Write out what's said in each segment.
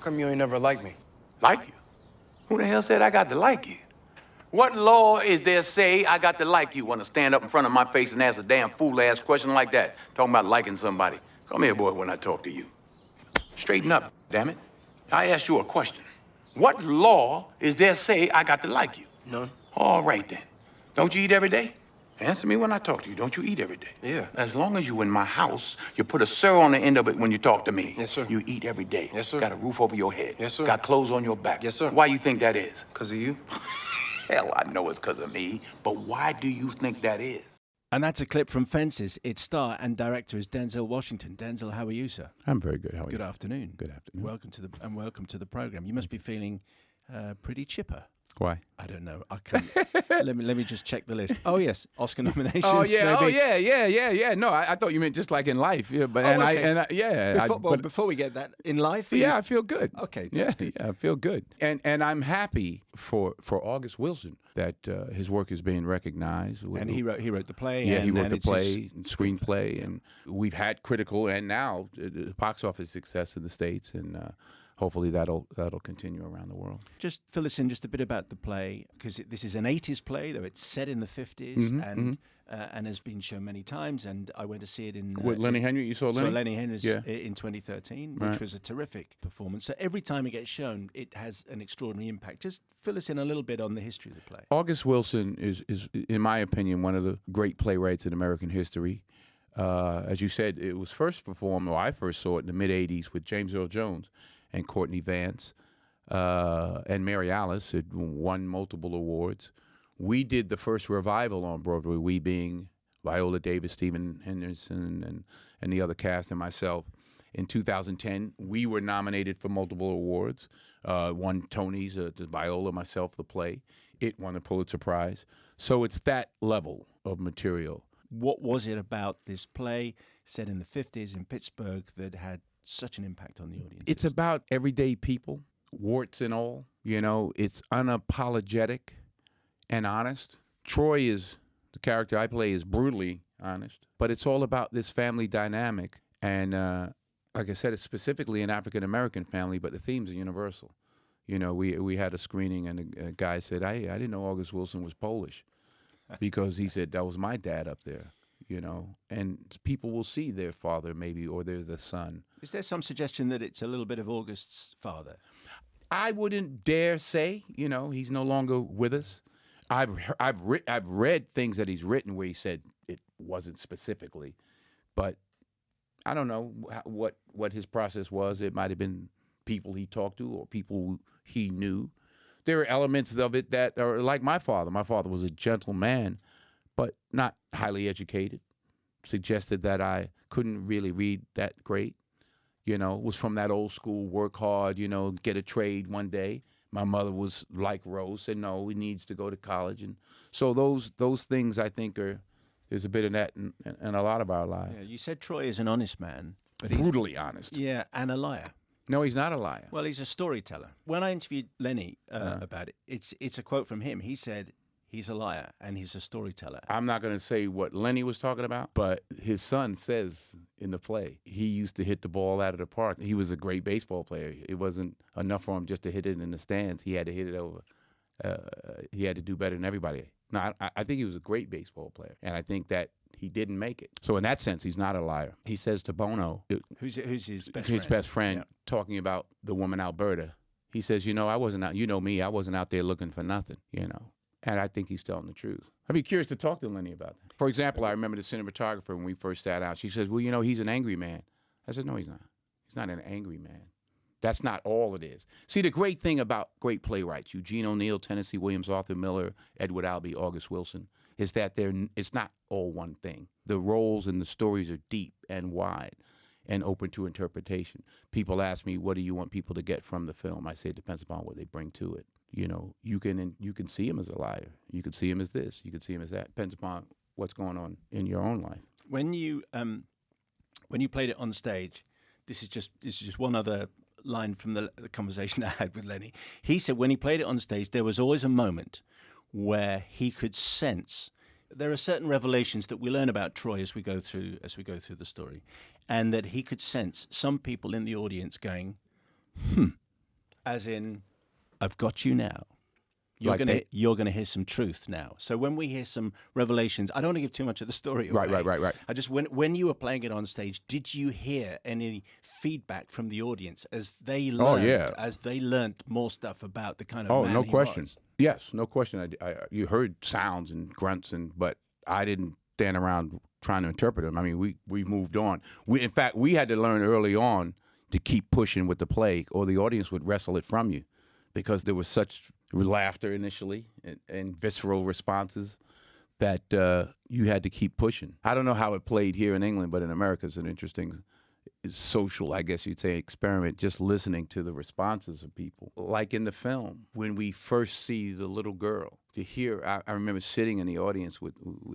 come you ain't never liked me? Like you? Who the hell said I got to like you? What law is there say I got to like you? Want to stand up in front of my face and ask a damn fool-ass question like that? Talking about liking somebody. Come here, boy, when I talk to you. Straighten up, damn it. I asked you a question. What law is there say I got to like you? None. All right, then. Don't you eat every day? Answer me when I talk to you. Don't you eat every day? Yeah. As long as you in my house, you put a sir on the end of it when you talk to me. Yes, sir. You eat every day. Yes, sir. Got a roof over your head. Yes, sir. Got clothes on your back. Yes, sir. Why you think that is? Because of you? Hell, I know it's because of me, but why do you think that is? And that's a clip from Fences. Its star and director is Denzel Washington. Denzel, how are you, sir? I'm very good. How are you? Good afternoon. Good afternoon. Welcome to the program. You must be feeling pretty chipper. Why? I don't know. I can let me just check the list. Oh yes, Oscar nominations. Oh yeah, maybe. yeah. No, I thought you meant just like in life. Yeah, but Before we get that in life. Yeah, I feel good. Okay. Yeah, I feel good, and I'm happy for August Wilson that his work is being recognized. And he wrote the play. Yeah, and, he wrote and the it's play, screenplay, and we've had critical and now box office success in the States, and hopefully that'll continue around the world. Just fill us in just a bit about the play, because this is an 80s play, though it's set in the 50s and has been shown many times. And I went to see it in With Lenny Henry. You saw Lenny? So Lenny Henry's Yeah. in 2013, which was a terrific performance. So every time it gets shown, it has an extraordinary impact. Just fill us in a little bit on the history of the play. August Wilson is, in my opinion, one of the great playwrights in American history. As you said, it was first performed, or I first saw it in the mid-'80s with James Earl Jones and Courtney Vance and Mary Alice. It won multiple awards. We did the first revival on Broadway, we being Viola Davis, Stephen Henderson, and the other cast, and myself. In 2010, we were nominated for multiple awards. Won Tonys, Viola, myself, the play. It won a Pulitzer Prize. So it's that level of material. What was it about this play set in the 50s in Pittsburgh that had such an impact on the audience? It's about everyday people, warts and all. You know, it's unapologetic and honest. Troy is, the character I play, is brutally honest, but it's all about this family dynamic. And like I said, it's specifically an African-American family, but the themes are universal. You know, we had a screening, and a guy said, I didn't know August Wilson was Polish, because he said, that was my dad up there. You know, and people will see their father maybe, or there's the son. Is there some suggestion that it's a little bit of August's father? I wouldn't dare say. You know, he's no longer with us. I've read things that he's written where he said it wasn't specifically, but I don't know what his process was. It might have been people he talked to or people he knew. There are elements of it that are like my father. My father was a gentleman, but not highly educated. Suggested that I couldn't really read that great. You know, was from that old school, work hard, you know, get a trade one day. My mother was like Rose, said, no, he needs to go to college. And so those things, I think, there's a bit of that in a lot of our lives. Yeah, you said Troy is an honest man. But he's brutally honest. Yeah, and a liar. No, he's not a liar. Well, he's a storyteller. When I interviewed Lenny about it, it's a quote from him. He said, he's a liar and he's a storyteller. I'm not going to say what Lenny was talking about, but his son says in the play, he used to hit the ball out of the park. He was a great baseball player. It wasn't enough for him just to hit it in the stands. He had to hit it over. He had to do better than everybody. Now, I think he was a great baseball player, and I think that he didn't make it. So in that sense, he's not a liar. He says to Bono, who's his best friend? His best friend, talking about the woman Alberta. He says, you know, I wasn't out, you know me, I wasn't out there looking for nothing, you know. And I think he's telling the truth. I'd be curious to talk to Lenny about that. For example, I remember the cinematographer when we first sat out. She says, well, you know, he's an angry man. I said, no, he's not. He's not an angry man. That's not all it is. See, the great thing about great playwrights, Eugene O'Neill, Tennessee Williams, Arthur Miller, Edward Albee, August Wilson, is that it's not all one thing. The roles and the stories are deep and wide and open to interpretation. People ask me, what do you want people to get from the film? I say it depends upon what they bring to it. You know, you can see him as a liar. You can see him as this. You can see him as that. Depends upon what's going on in your own life. When you played it on stage, this is just one other line from the conversation I had with Lenny. He said when he played it on stage, there was always a moment where he could sense there are certain revelations that we learn about Troy as we go through the story, and that he could sense some people in the audience going, As in, I've got you now. Like You're gonna hear some truth now. So when we hear some revelations, I don't want to give too much of the story away. Right. I just when you were playing it on stage, did you hear any feedback from the audience as they learned as they learned more stuff about the kind of man no he question. was? Yes, no question. You heard sounds and grunts, but I didn't stand around trying to interpret them. I mean, we moved on. In fact, we had to learn early on to keep pushing with the play, or the audience would wrestle it from you, because there was such laughter initially and visceral responses that you had to keep pushing. I don't know how it played here in England, but in America it's an interesting social, I guess you'd say, experiment, just listening to the responses of people. Like in the film, when we first see the little girl, to hear, I remember sitting in the audience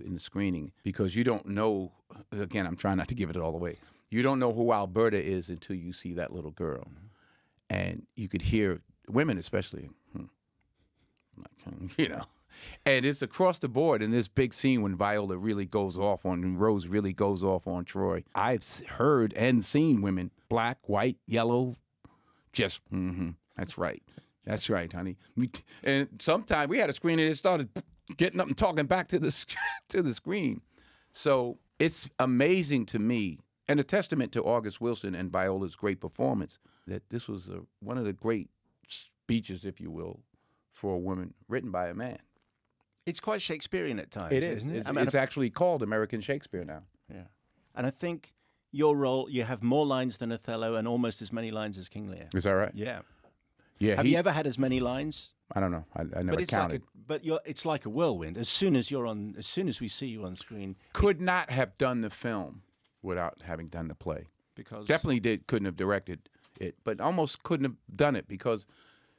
in the screening, because you don't know, again, I'm trying not to give it all away, you don't know who Alberta is until you see that little girl. And you could hear women especially, you know. And it's across the board in this big scene when Viola really goes off on, and Rose really goes off on Troy. I've heard and seen women, black, white, yellow, just, that's right. That's right, honey. And sometimes we had a screen and it started getting up and talking back to the screen. So it's amazing to me, and a testament to August Wilson and Viola's great performance, that this was one of the great speeches, if you will, for a woman written by a man. It's quite Shakespearean at times, It is. isn't it? It's actually called American Shakespeare now. Yeah. And I think your role, you have more lines than Othello and almost as many lines as King Lear. Is that right? Yeah. Yeah. Have you ever had as many lines? I don't know. I never counted. It's like a whirlwind. As soon as we see you on screen, Could not have done the film without having done the play. because Definitely couldn't have directed it, but almost couldn't have done it, because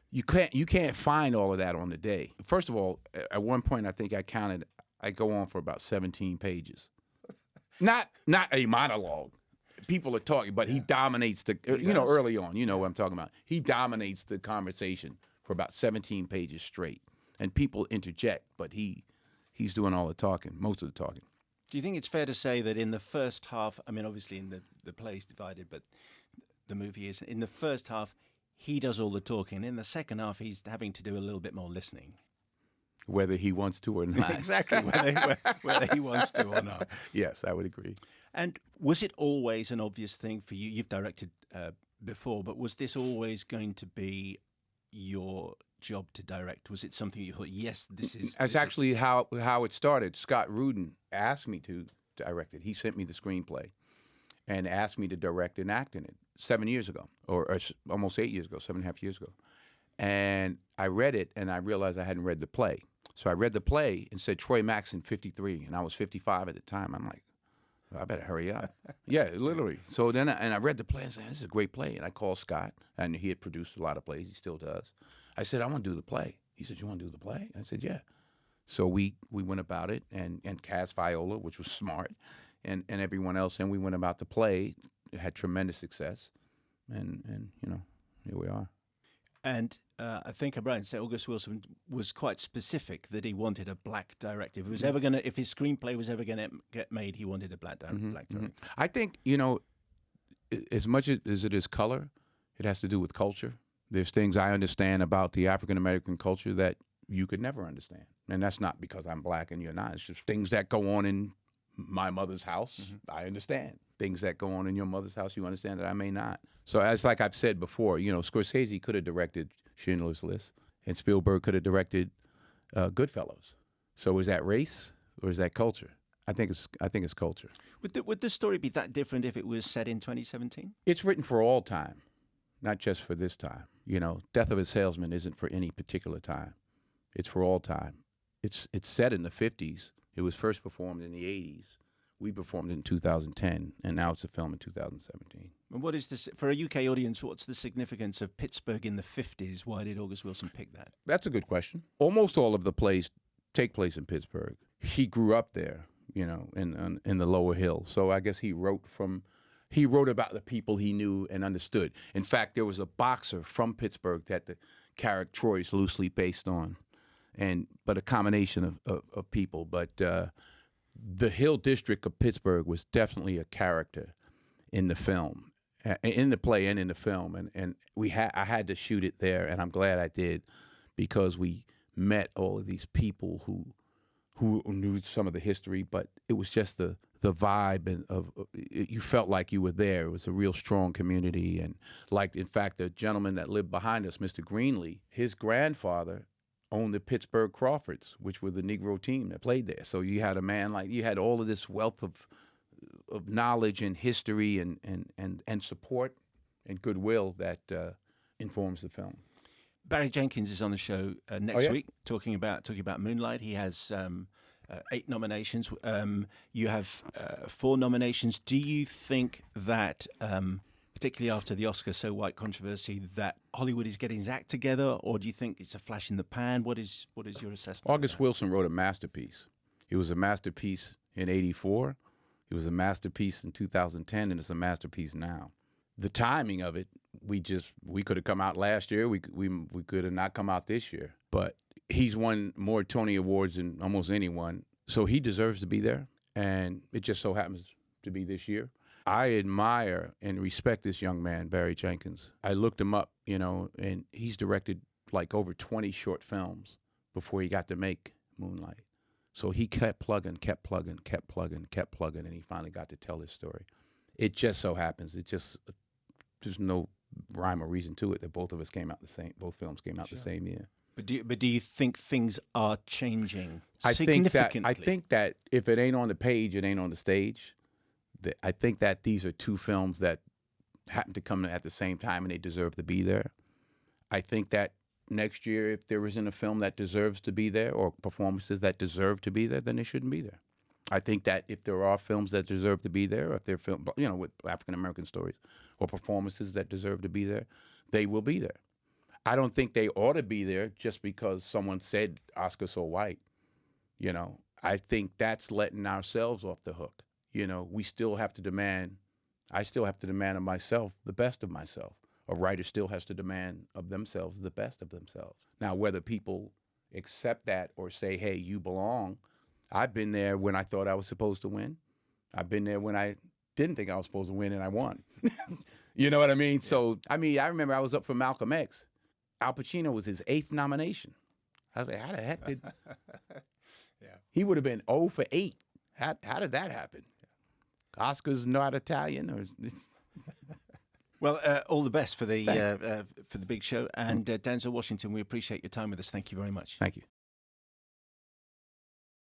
you can't find all of that on the day. First of all, at one point I think I counted, I go on for about 17 pages. Not a monologue. People are talking, but he dominates early on, you know what I'm talking about. He dominates the conversation for about 17 pages straight. And people interject, but he's doing all the talking, most of the talking. do you think it's fair to say that in the first half, I mean, obviously in the play's divided, but the movie is, in the first half, he does all the talking. In the second half, he's having to do a little bit more listening. Whether he wants to or not. Exactly, whether he wants to or not. Yes, I would agree. And was it always an obvious thing for you? You've directed before, but was this always going to be your job to direct? Was it something you thought, yes, this is... That's actually how it started. Scott Rudin asked me to direct it. He sent me the screenplay and asked me to direct and act in it 7 years ago, or almost 8 years ago, 7.5 years ago. And I read it, and I realized I hadn't read the play. So I read the play and said Troy Maxon, 53, and I was 55 at the time. I'm like, well, I better hurry up. Yeah, literally. So then I read the play and said, this is a great play. And I called Scott, and he had produced a lot of plays. He still does. I said, I want to do the play. He said, you want to do the play? I said, yeah. So we went about it and cast Viola, which was smart, and everyone else, and we went about the play. It had tremendous success, and here we are. And I think Brian said August Wilson was quite specific that he wanted a black director. If his screenplay was ever going to get made, he wanted a black director. I think, as much as it is color, it has to do with culture. There's things I understand about the African American culture that you could never understand. And that's not because I'm black and you're not. It's just things that go on in my mother's house, I understand. Things that go on in your mother's house, you understand that I may not. So as like I've said before, Scorsese could have directed Schindler's List, and Spielberg could have directed Goodfellas. So is that race or is that culture? I think it's culture. Would the story be that different if it was set in 2017? It's written for all time, not just for this time. Death of a Salesman isn't for any particular time. It's for all time. It's set in the 50s. It was first performed in the 80s. We performed it in 2010, and now it's a film in 2017. And what is this for a UK audience? What's the significance of Pittsburgh in the 50s? Why did August Wilson pick that? That's a good question. Almost all of the plays take place in Pittsburgh. He grew up there, in the lower hills. So I guess he wrote about the people he knew and understood. In fact, there was a boxer from Pittsburgh that the character Troy is loosely based on, but a combination of people. But the Hill District of Pittsburgh was definitely a character in the film. in the play and in the film, and I had to shoot it there, and I'm glad I did, because we met all of these people who knew some of the history, but it was just the vibe, and you felt like you were there. It was a real strong community, and like, in fact, the gentleman that lived behind us, Mr. Greenlee, his grandfather owned the Pittsburgh Crawfords, which were the Negro team that played there. So you had a man you had all of this wealth of knowledge and history and support and goodwill that informs the film. Barry Jenkins is on the show next yeah? week talking about Moonlight. He has 8 nominations. You have 4 nominations. Do you think that, particularly after the Oscar So White controversy, that Hollywood is getting its act together, or do you think it's a flash in the pan? What is your assessment? August Wilson wrote a masterpiece. It was a masterpiece in '84. It was a masterpiece in 2010, and it's a masterpiece now. The timing of it, we could have come out last year. We could have not come out this year. But he's won more Tony Awards than almost anyone, so he deserves to be there. And it just so happens to be this year. I admire and respect this young man, Barry Jenkins. I looked him up, and he's directed like over 20 short films before he got to make Moonlight. So he kept plugging, and he finally got to tell his story. It just so happens, there's no rhyme or reason to it that both films came out the same year. But do you think things are changing I significantly? think that if it ain't on the page, it ain't on the stage. I think that these are 2 films that happen to come at the same time, and they deserve to be there. I think that next year, if there isn't a film that deserves to be there, or performances that deserve to be there, then they shouldn't be there. I think that if there are films that deserve to be there, or if they're films, with African American stories, or performances that deserve to be there, they will be there. I don't think they ought to be there just because someone said Oscar So White. I think that's letting ourselves off the hook. We still have to demand. I still have to demand of myself the best of myself. A writer still has to demand of themselves the best of themselves. Now, whether people accept that or say, hey, you belong, I've been there when I thought I was supposed to win. I've been there when I didn't think I was supposed to win and I won. You know what I mean? Yeah. So, I remember I was up for Malcolm X. Al Pacino was his 8th nomination. I was like, how the heck did... Yeah. He would have been 0 for 8. How did that happen? Oscar's not Italian, or... Well, all the best for the big show. And Denzel Washington, we appreciate your time with us. Thank you very much. Thank you.